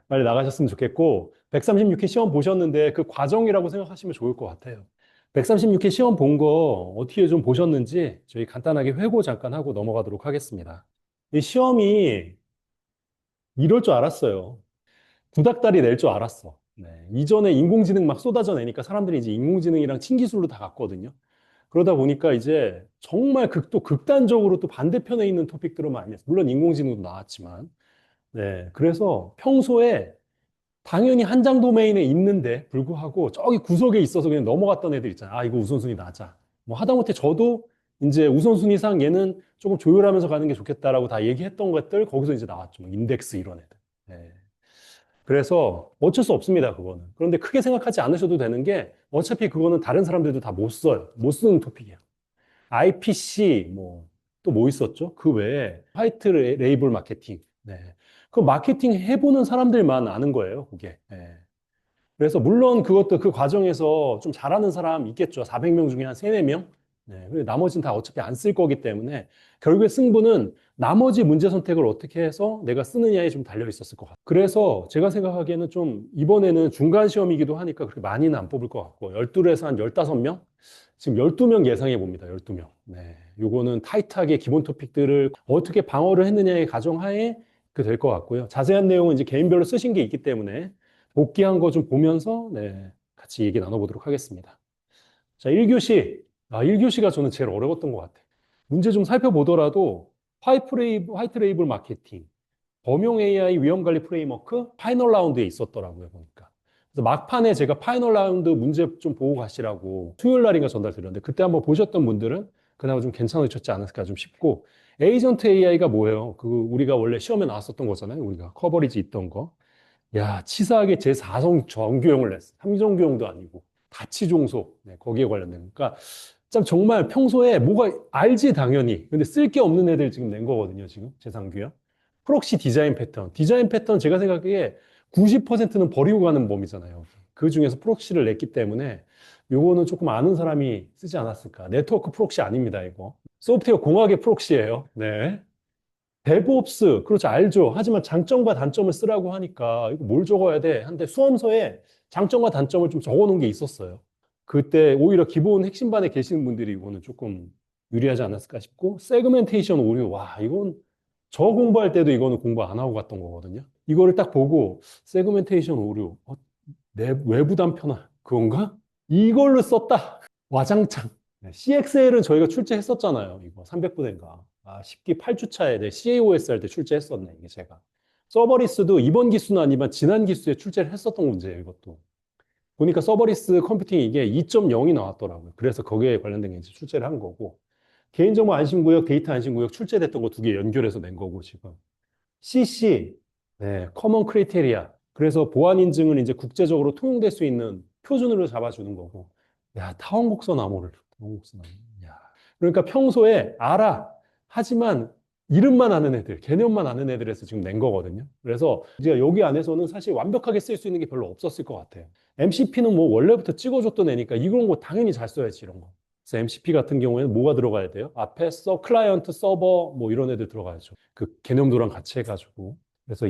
빨리 나가셨으면 좋겠고, 136회 시험 보셨는데 그 과정이라고 생각하시면 좋을 것 같아요. 136회 시험 본 거 어떻게 좀 보셨는지 저희 간단하게 회고 잠깐 하고 넘어가도록 하겠습니다. 이 시험이 이럴 줄 알았어요. 구닥다리 낼 줄 알았어. 네. 이전에 인공지능 막 쏟아져 내니까 사람들이 이제 인공지능이랑 친기술로 다 갔거든요. 그러다 보니까 이제 정말 또 극단적으로 또 반대편에 있는 토픽들은 많이 했어요. 물론 인공지능도 나왔지만. 네. 그래서 평소에 당연히 한장 도메인에 있는데 불구하고 저기 구석에 있어서 그냥 넘어갔던 애들 있잖아요. 아, 이거 우선순위 낮아. 뭐 하다못해 저도 이제 우선순위상 얘는 조금 조율하면서 가는 게 좋겠다라고 다 얘기했던 것들 거기서 이제 나왔죠. 뭐 인덱스 이런 애들. 네. 그래서 어쩔 수 없습니다, 그거는. 그런데 크게 생각하지 않으셔도 되는 게 어차피 그거는 다른 사람들도 다 못 써요. 못 쓰는 토픽이에요. IPC, 또 뭐 있었죠? 그 외에 화이트 레이블 마케팅. 네. 그 마케팅 해보는 사람들만 아는 거예요, 그게. 네. 그래서 물론 그것도 그 과정에서 좀 잘하는 사람 있겠죠. 400명 중에 한 3, 4명? 네. 근데 나머지는 다 어차피 안 쓸 거기 때문에 결국에 승부는 나머지 문제 선택을 어떻게 해서 내가 쓰느냐에 좀 달려 있었을 것 같아요. 그래서 제가 생각하기에는 좀 이번에는 중간 시험이기도 하니까 그렇게 많이는 안 뽑을 것 같고 12에서 한 15명? 지금 12명 예상해 봅니다. 12명. 네. 요거는 타이트하게 기본 토픽들을 어떻게 방어를 했느냐의 가정하에 그 될 것 같고요. 자세한 내용은 이제 개인별로 쓰신 게 있기 때문에 복귀한 거 좀 보면서 네, 같이 얘기 나눠보도록 하겠습니다. 자, 1교시. 1교시가 저는 제일 어려웠던 것 같아요. 문제 좀 살펴보더라도 화이트 레이블 마케팅, 범용 AI 위험관리 프레임워크, 파이널 라운드에 있었더라고요, 보니까. 그래서 막판에 제가 파이널 라운드 문제 좀 보고 가시라고 수요일 날인가 전달드렸는데 그때 한번 보셨던 분들은 그나마 좀 괜찮으셨지 않았을까 좀 싶고 에이전트 AI가 뭐예요? 그 우리가 원래 시험에 나왔었던 거잖아요. 우리가 커버리지 있던 거. 야, 치사하게 제4성 정규형을 냈어. 3정규형도 아니고. 가치종속. 네, 거기에 관련된. 그러니까 참 정말 평소에 뭐가 알지 당연히. 근데 쓸 게 없는 애들 지금 낸 거거든요, 지금. 제3규형. 프록시 디자인 패턴. 디자인 패턴 제가 생각하기에 90%는 버리고 가는 범위잖아요. 그 중에서 프록시를 냈기 때문에 요거는 조금 아는 사람이 쓰지 않았을까. 네트워크 프록시 아닙니다, 이거. 소프트웨어 공학의 프록시예요. 네. 데브옵스, 그렇죠, 알죠. 하지만 장점과 단점을 쓰라고 하니까 이거 뭘 적어야 돼? 한데 수험서에 장점과 단점을 좀 적어 놓은 게 있었어요. 그때 오히려 기본 핵심반에 계시는 분들이 이거는 조금 유리하지 않았을까 싶고, 세그멘테이션 오류, 와, 이건 저 공부할 때도 이거는 공부 안 하고 갔던 거거든요. 이거를 딱 보고, 세그멘테이션 오류, 내 외부 단편화, 그건가? 이걸로 썼다. 와장창. CXL은 저희가 출제했었잖아요. 이거 300분인가. 10기 8주차에 내 CAOS 할 때 출제했었네, 이게 제가. 서버리스도 이번 기수는 아니지만 지난 기수에 출제를 했었던 문제예요, 이것도. 보니까 서버리스 컴퓨팅 이게 2.0이 나왔더라고요. 그래서 거기에 관련된 게 이제 출제를 한 거고. 개인정보 안심구역, 데이터 안심구역 출제됐던 거 두 개 연결해서 낸 거고, 지금. CC, 네, 커먼 크리테리아. 그래서 보안 인증은 이제 국제적으로 통용될 수 있는 표준으로 잡아주는 거고. 야, 타원곡선 암호를. 타원곡선 암호. 야. 그러니까 평소에 알아. 하지만 이름만 아는 애들, 개념만 아는 애들에서 지금 낸 거거든요. 그래서 이제 여기 안에서는 사실 완벽하게 쓸 수 있는 게 별로 없었을 것 같아요. MCP는 뭐 원래부터 찍어줬던 애니까 이런 거 당연히 잘 써야지, 이런 거. 그래서 MCP 같은 경우에는 뭐가 들어가야 돼요? 앞에 클라이언트, 서버, 뭐 이런 애들 들어가야죠. 그 개념도랑 같이 해가지고. 그래서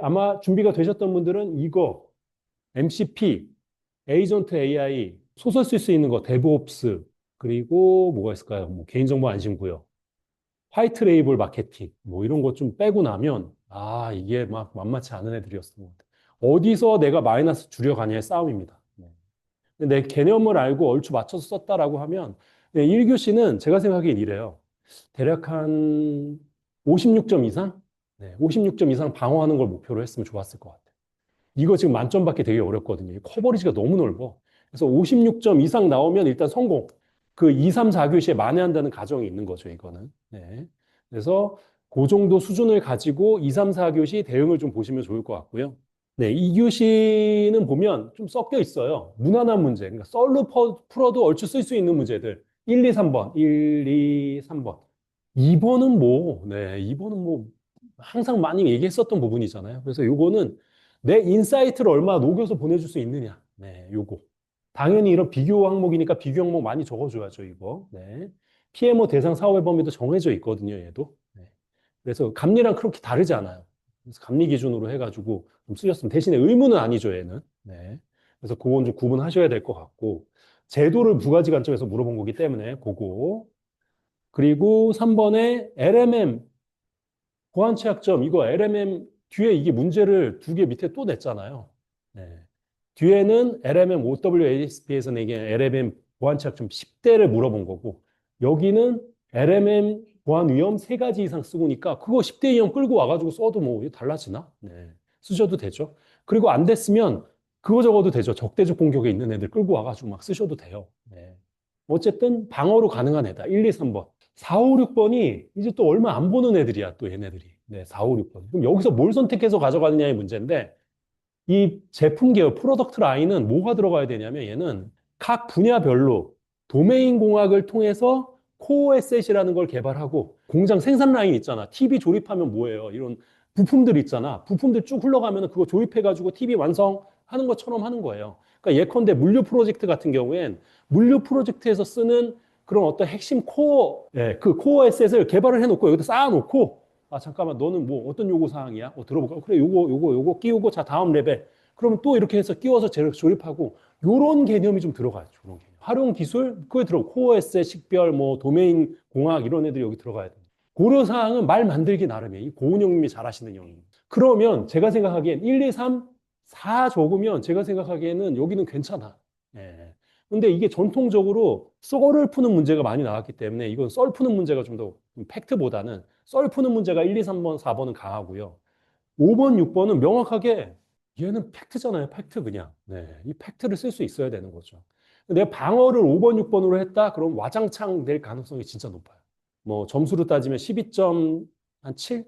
아마 준비가 되셨던 분들은 이거, MCP, 에이전트 AI, 소설 쓸 수 있는 거, 데브옵스, 그리고 뭐가 있을까요? 뭐 개인정보 안심구역, 화이트 레이블 마케팅, 뭐 이런 거 좀 빼고 나면, 이게 막 만만치 않은 애들이었던 것 같아요. 어디서 내가 마이너스 줄여가냐의 싸움입니다. 네. 내 개념을 알고 얼추 맞춰서 썼다라고 하면 1교시는 제가 생각하기엔 이래요. 대략 한 56점 이상? 네, 56점 이상 방어하는 걸 목표로 했으면 좋았을 것 같아요. 이거 지금 만점 받기 되게 어렵거든요. 커버리지가 너무 넓어. 그래서 56점 이상 나오면 일단 성공. 그 2, 3, 4교시에 만회한다는 가정이 있는 거죠, 이거는. 네. 그래서 그 정도 수준을 가지고 2, 3, 4교시 대응을 좀 보시면 좋을 것 같고요. 네, 2교시는 보면 좀 섞여 있어요. 무난한 문제. 그러니까 썰로 풀어도 얼추 쓸 수 있는 문제들. 1, 2, 3번. 1, 2, 3번. 2번은 네, 2번은 항상 많이 얘기했었던 부분이잖아요. 그래서 요거는 내 인사이트를 얼마나 녹여서 보내줄 수 있느냐. 네, 요거. 당연히 이런 비교 항목이니까 비교 항목 많이 적어줘야죠, 이거. 네. PMO 대상 사업의 범위도 정해져 있거든요, 얘도. 네. 그래서 감리랑 그렇게 다르지 않아요. 그래서 감리 기준으로 해가지고 좀 쓰셨으면 대신에 의무는 아니죠, 얘는. 네. 그래서 그건 좀 구분하셔야 될 것 같고 제도를 두 가지 관점에서 물어본 거기 때문에 그거. 그리고 3번에 LMM 보안취약점 이거 LMM 뒤에 이게 문제를 두 개 밑에 또 냈잖아요. 네. 뒤에는 LMM OWASP에서 내긴 LMM 보안취약점 10대를 물어본 거고 여기는 LMM 보안 위험 세 가지 이상 쓰고니까 그거 10대 이상 끌고 와가지고 써도 뭐 달라지나? 네. 쓰셔도 되죠. 그리고 안 됐으면 그거 적어도 되죠. 적대적 공격에 있는 애들 끌고 와가지고 막 쓰셔도 돼요. 네. 어쨌든 방어로 가능한 애다. 1, 2, 3번. 4, 5, 6번이 이제 또 얼마 안 보는 애들이야, 또 얘네들이. 네, 4, 5, 6번. 그럼 여기서 뭘 선택해서 가져가느냐의 문제인데, 이 제품 계열, 프로덕트 라인은 뭐가 들어가야 되냐면, 얘는 각 분야별로 도메인 공학을 통해서 코어 에셋이라는 걸 개발하고, 공장 생산 라인 있잖아. TV 조립하면 뭐예요? 이런 부품들 있잖아. 부품들 쭉 흘러가면 그거 조립해가지고 TV 완성하는 것처럼 하는 거예요. 그러니까 예컨대 물류 프로젝트 같은 경우엔 물류 프로젝트에서 쓰는 그런 어떤 핵심 코어, 그 코어 에셋을 개발을 해놓고 여기다 쌓아놓고, 아, 잠깐만, 너는 뭐 어떤 요구 사항이야? 들어볼까? 그래, 요거 끼우고, 자, 다음 레벨. 그러면 또 이렇게 해서 끼워서 재료 조립하고, 요런 개념이 좀 들어가요. 요런 개념. 활용 기술, 그게 코어 에셋, 식별, 뭐, 도메인 공학, 이런 애들이 여기 들어가야 돼요. 고려 사항은 말 만들기 나름이에요. 이 고은 형님이 잘 하시는 형님. 그러면 제가 생각하기엔 1, 2, 3, 4 적으면 제가 생각하기에는 여기는 괜찮아. 예. 근데 이게 전통적으로 썰을 푸는 문제가 많이 나왔기 때문에 이건 썰 푸는 문제가 좀 더 팩트보다는 썰 푸는 문제가 1, 2, 3번, 4번은 강하고요. 5번, 6번은 명확하게 얘는 팩트잖아요. 팩트 그냥. 네. 이 팩트를 쓸 수 있어야 되는 거죠. 내가 방어를 5번, 6번으로 했다? 그럼 와장창 될 가능성이 진짜 높아요. 뭐 점수로 따지면 12점 한 7?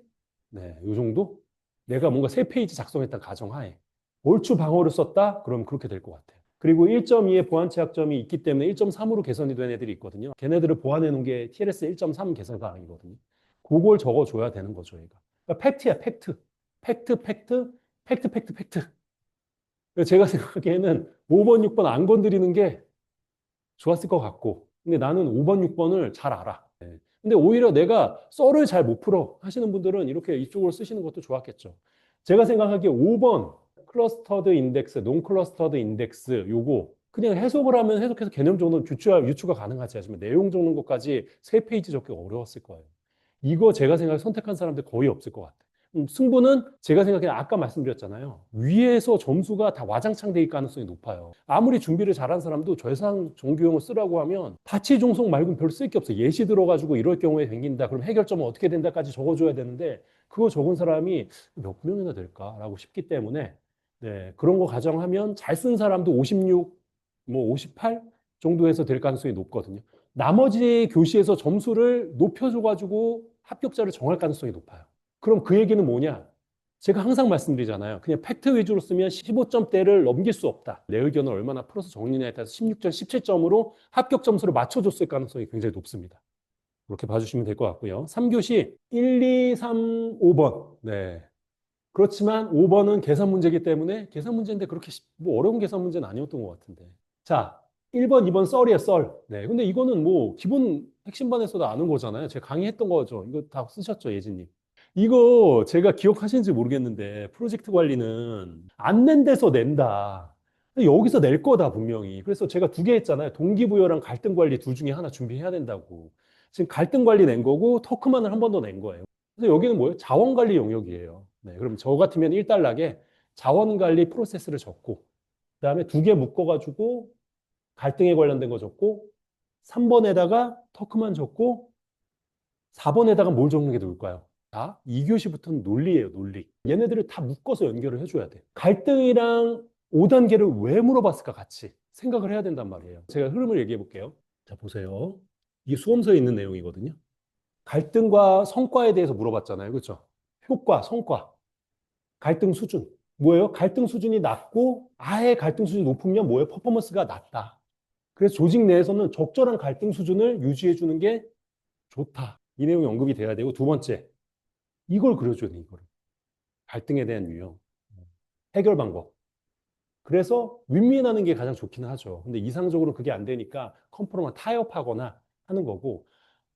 네, 요 정도? 내가 뭔가 3페이지 작성했다 가정하에. 얼추 방어를 썼다? 그럼 그렇게 될 것 같아요. 그리고 1.2의 보안취약점이 있기 때문에 1.3으로 개선이 된 애들이 있거든요. 걔네들을 보완해 놓은 게 TLS 1.3 개선 사항이거든요. 그걸 적어줘야 되는 거죠, 얘가. 그러니까 팩트야, 팩트. 팩트, 팩트, 팩트, 팩트, 팩트. 제가 생각하기에는 5번, 6번 안 건드리는 게 좋았을 것 같고. 근데 나는 5번, 6번을 잘 알아. 네. 근데 오히려 내가 썰을 잘 못 풀어 하시는 분들은 이렇게 이쪽으로 쓰시는 것도 좋았겠죠. 제가 생각하기에 5번 클러스터드 인덱스, 논 클러스터드 인덱스 요거 그냥 해석을 하면 해석해서 개념적으로 유추가 가능하지. 하지만 내용 적는 것까지 3페이지 적기 어려웠을 거예요. 이거 제가 생각해 선택한 사람들 거의 없을 것 같아요. 승부는 제가 생각해 아까 말씀드렸잖아요. 위에서 점수가 다 와장창 될 가능성이 높아요. 아무리 준비를 잘한 사람도 저해상 정규형을 쓰라고 하면 파치 종속 말고는 별로 쓸 게 없어요. 예시 들어가지고 이럴 경우에 생긴다. 그럼 해결점은 어떻게 된다까지 적어줘야 되는데 그거 적은 사람이 몇 명이나 될까라고 싶기 때문에 네, 그런 거 가정하면 잘 쓴 사람도 56, 뭐 58 정도에서 될 가능성이 높거든요. 나머지 교시에서 점수를 높여줘가지고 합격자를 정할 가능성이 높아요. 그럼 그 얘기는 뭐냐? 제가 항상 말씀드리잖아요. 그냥 팩트 위주로 쓰면 15점대를 넘길 수 없다. 내 의견을 얼마나 풀어서 정리냐에 따라서 16점, 17점으로 합격 점수를 맞춰줬을 가능성이 굉장히 높습니다. 그렇게 봐주시면 될 것 같고요. 3교시 1, 2, 3, 5번. 네. 그렇지만 5번은 계산 문제이기 때문에 계산 문제인데 그렇게 뭐 어려운 계산 문제는 아니었던 것 같은데. 자, 1번, 2번 썰이에요, 썰. 네. 근데 이거는 뭐 기본 핵심반에서도 아는 거잖아요. 제가 강의했던 거죠. 이거 다 쓰셨죠, 예진님. 이거 제가 기억하시는지 모르겠는데 프로젝트 관리는 안 낸 데서 낸다. 여기서 낼 거다 분명히. 그래서 제가 두 개 했잖아요. 동기부여랑 갈등 관리 둘 중에 하나 준비해야 된다고. 지금 갈등 관리 낸 거고 토크만을 한 번 더 낸 거예요. 그래서 여기는 뭐예요? 자원 관리 영역이에요. 네, 그럼 저 같으면 일단락에 자원 관리 프로세스를 적고 그다음에 두 개 묶어가지고 갈등에 관련된 거 적고 3번에다가 토크만 적고 4번에다가 뭘 적는 게 좋을까요? 자, 2교시부터는 논리예요, 논리. 얘네들을 다 묶어서 연결을 해줘야 돼. 갈등이랑 5단계를 왜 물어봤을까 같이 생각을 해야 된단 말이에요. 제가 흐름을 얘기해 볼게요. 자, 보세요. 이게 수험서에 있는 내용이거든요. 갈등과 성과에 대해서 물어봤잖아요. 그렇죠? 효과, 성과, 갈등 수준. 뭐예요? 갈등 수준이 낮고 아예 갈등 수준이 높으면 뭐예요? 퍼포먼스가 낮다. 그래서 조직 내에서는 적절한 갈등 수준을 유지해 주는 게 좋다. 이 내용이 언급이 돼야 되고 두 번째, 이걸 그려줘야 돼, 이거를. 갈등에 대한 유형, 해결 방법. 그래서 윈윈하는 게 가장 좋기는 하죠. 근데 이상적으로 그게 안 되니까 컴프로만 타협하거나 하는 거고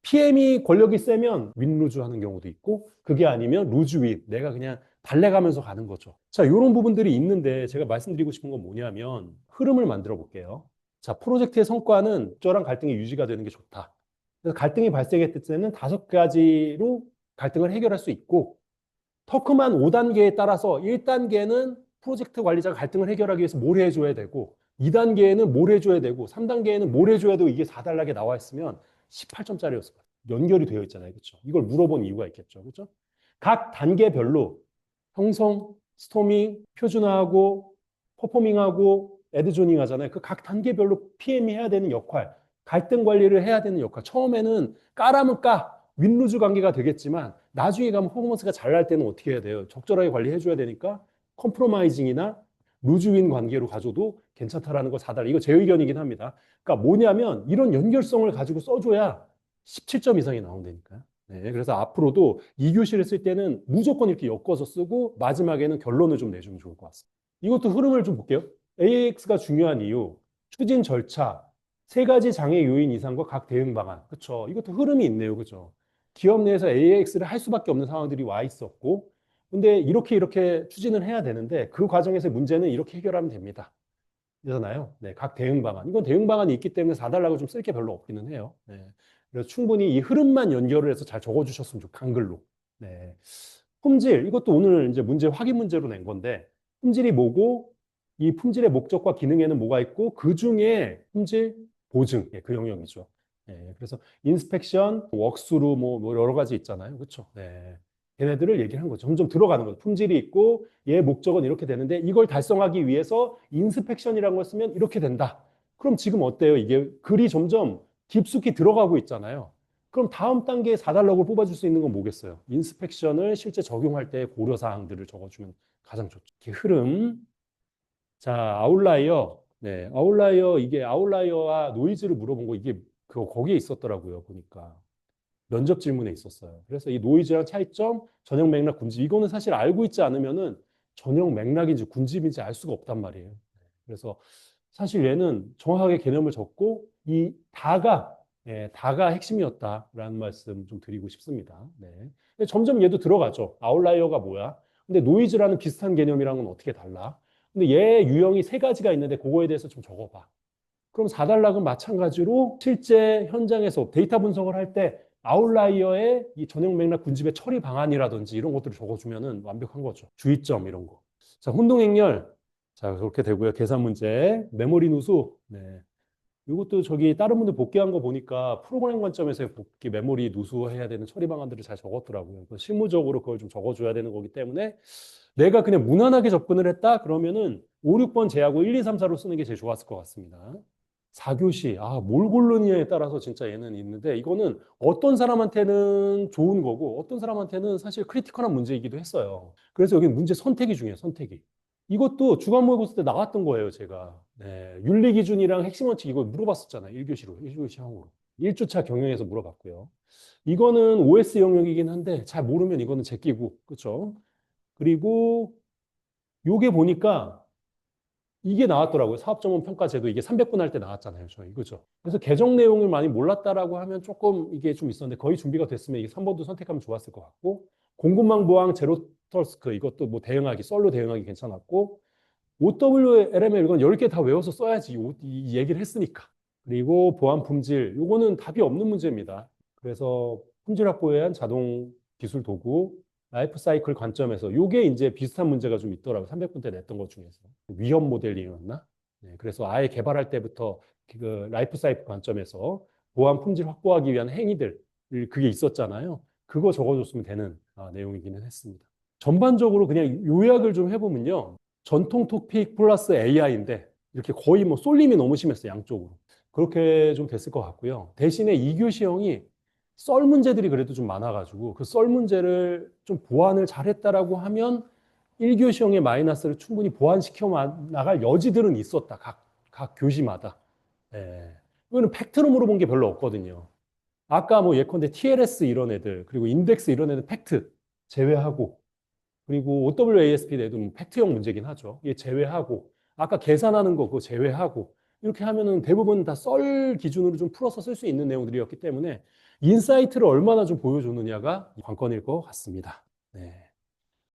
PM이 권력이 세면 윈루즈 하는 경우도 있고 그게 아니면 루즈 윈. 내가 그냥 달래가면서 가는 거죠. 자, 이런 부분들이 있는데 제가 말씀드리고 싶은 건 뭐냐면 흐름을 만들어 볼게요. 자, 프로젝트의 성과는 적절한 갈등이 유지가 되는 게 좋다. 그래서 갈등이 발생했을 때는 5가지로 갈등을 해결할 수 있고 터크만 5단계에 따라서 1단계는 프로젝트 관리자가 갈등을 해결하기 위해서 뭘 해줘야 되고 2단계에는 뭘 해줘야 되고 3단계에는 뭘 해줘야 되고 이게 4단락에 나와 있으면 18점짜리였을 거예요. 연결이 되어 있잖아요. 그렇죠? 이걸 물어본 이유가 있겠죠. 그렇죠? 각 단계별로 형성, 스토밍, 표준화하고 퍼포밍하고 애드조닝 하잖아요. 그 각 단계별로 PM이 해야 되는 역할, 갈등 관리를 해야 되는 역할. 처음에는 까라면 까, 윈루즈 관계가 되겠지만 나중에 가면 퍼포먼스가 잘 날 때는 어떻게 해야 돼요? 적절하게 관리해줘야 되니까 컴프로마이징이나 루즈윈 관계로 가져도 괜찮다라는 걸 사달라. 이거 제 의견이긴 합니다. 그러니까 뭐냐면 이런 연결성을 가지고 써줘야 17점 이상이 나온다니까요. 네, 그래서 앞으로도 2교시를 쓸 때는 무조건 이렇게 엮어서 쓰고 마지막에는 결론을 좀 내주면 좋을 것 같습니다. 이것도 흐름을 좀 볼게요. AX가 중요한 이유, 추진 절차, 3가지 장애 요인 이상과 각 대응 방안. 그렇죠. 이것도 흐름이 있네요. 그렇죠. 기업 내에서 AX를 할 수밖에 없는 상황들이 와 있었고 근데 이렇게 추진을 해야 되는데 그 과정에서 문제는 이렇게 해결하면 됩니다. 이잖아요. 네, 각 대응 방안. 이건 대응 방안이 있기 때문에 4달라고 좀 쓸 게 별로 없기는 해요. 네. 그래서 충분히 이 흐름만 연결을 해서 잘 적어주셨으면 좋겠어요. 한글로. 네. 품질. 이것도 오늘 이제 문제 확인 문제로 낸 건데 품질이 뭐고 이 품질의 목적과 기능에는 뭐가 있고 그 중에 품질 보증. 예, 그 영역이죠. 예, 그래서 인스펙션, 웍스루 뭐 여러 가지 있잖아요. 그렇죠? 네. 걔네들을 얘기를 한 거죠. 점점 들어가는 거죠. 품질이 있고 얘의 목적은 이렇게 되는데 이걸 달성하기 위해서 인스펙션이라는 걸 쓰면 이렇게 된다. 그럼 지금 어때요? 이게 글이 점점 깊숙이 들어가고 있잖아요. 그럼 다음 단계에 4달러를 뽑아줄 수 있는 건 뭐겠어요? 인스펙션을 실제 적용할 때 고려사항들을 적어주면 가장 좋죠. 이게 흐름. 자, 아웃라이어. 네, 아웃라이어, 이게 아웃라이어와 노이즈를 물어본 거 이게 거기에 있었더라고요. 보니까. 면접 질문에 있었어요. 그래서 이 노이즈랑 차이점, 전형 맥락, 군집 이거는 사실 알고 있지 않으면은 전형 맥락인지 군집인지 알 수가 없단 말이에요. 그래서 사실 얘는 정확하게 개념을 적고 이 다가 다가 핵심이었다라는 말씀 좀 드리고 싶습니다. 네. 근데 점점 얘도 들어가죠. 아웃라이어가 뭐야? 근데 노이즈라는 비슷한 개념이랑은 어떻게 달라? 근데 얘 유형이 3가지가 있는데 그거에 대해서 좀 적어봐. 그럼 4단락은 마찬가지로 실제 현장에서 데이터 분석을 할 때 아웃라이어의 이 전형 맥락 군집의 처리 방안이라든지 이런 것들을 적어주면은 완벽한 거죠. 주의점 이런 거. 자, 혼동행렬. 자, 그렇게 되고요. 계산 문제, 메모리 누수. 네. 이것도 저기 다른 분들 복귀한 거 보니까 프로그램 관점에서 복귀 메모리 누수해야 되는 처리 방안들을 잘 적었더라고요. 실무적으로 그걸 좀 적어줘야 되는 거기 때문에 내가 그냥 무난하게 접근을 했다? 그러면은 5, 6번 제하고 1, 2, 3, 4로 쓰는 게 제일 좋았을 것 같습니다. 4교시, 뭘 고르느냐에 따라서 진짜 얘는 있는데 이거는 어떤 사람한테는 좋은 거고 어떤 사람한테는 사실 크리티컬한 문제이기도 했어요. 그래서 여기 문제 선택이 중요해요, 선택이. 이것도 주간 모의고사 때 나왔던 거예요, 제가. 네, 윤리 기준이랑 핵심 원칙 이거 물어봤었잖아요, 1교시로, 1교시형으로. 1주차 경영에서 물어봤고요. 이거는 OS 영역이긴 한데 잘 모르면 이거는 제끼고, 그렇죠? 그리고 요게 보니까 이게 나왔더라고요. 사업전문 평가 제도 이게 300분 할 때 나왔잖아요. 저희. 그죠? 그래서 개정 내용을 많이 몰랐다라고 하면 조금 이게 좀 있었는데 거의 준비가 됐으면 이게 3번도 선택하면 좋았을 것 같고 공급망 보안 제로 터스크 이것도 뭐 대응하기 썰로 대응하기 괜찮았고 OWLML 이건 10개 다 외워서 써야지 이 얘기를 했으니까. 그리고 보안 품질 요거는 답이 없는 문제입니다. 그래서 품질 확보에 한 자동 기술 도구 라이프 사이클 관점에서 요게 이제 비슷한 문제가 좀 있더라고요. 300분 때 냈던 것 중에서. 위험 모델링이었나? 네, 그래서 아예 개발할 때부터 그 라이프 사이클 관점에서 보안 품질 확보하기 위한 행위들 그게 있었잖아요. 그거 적어줬으면 되는 내용이기는 했습니다. 전반적으로 그냥 요약을 좀 해보면요. 전통 토픽 플러스 AI인데 이렇게 거의 뭐 쏠림이 너무 심했어요. 양쪽으로. 그렇게 좀 됐을 것 같고요. 대신에 2교시형이 썰 문제들이 그래도 좀 많아가지고 그 썰 문제를 좀 보완을 잘했다라고 하면 1교시형의 마이너스를 충분히 보완시켜 나갈 여지들은 있었다. 각 교시마다. 예. 이거는 팩트로 물어본 게 별로 없거든요. 아까 뭐 예컨대 TLS 이런 애들, 그리고 인덱스 이런 애들 팩트 제외하고, 그리고 OWASP 내도 뭐 팩트형 문제긴 하죠. 이게 제외하고, 아까 계산하는 거 그거 제외하고, 이렇게 하면은 대부분 다 썰 기준으로 좀 풀어서 쓸 수 있는 내용들이었기 때문에 인사이트를 얼마나 좀 보여줬느냐가 관건일 것 같습니다. 네.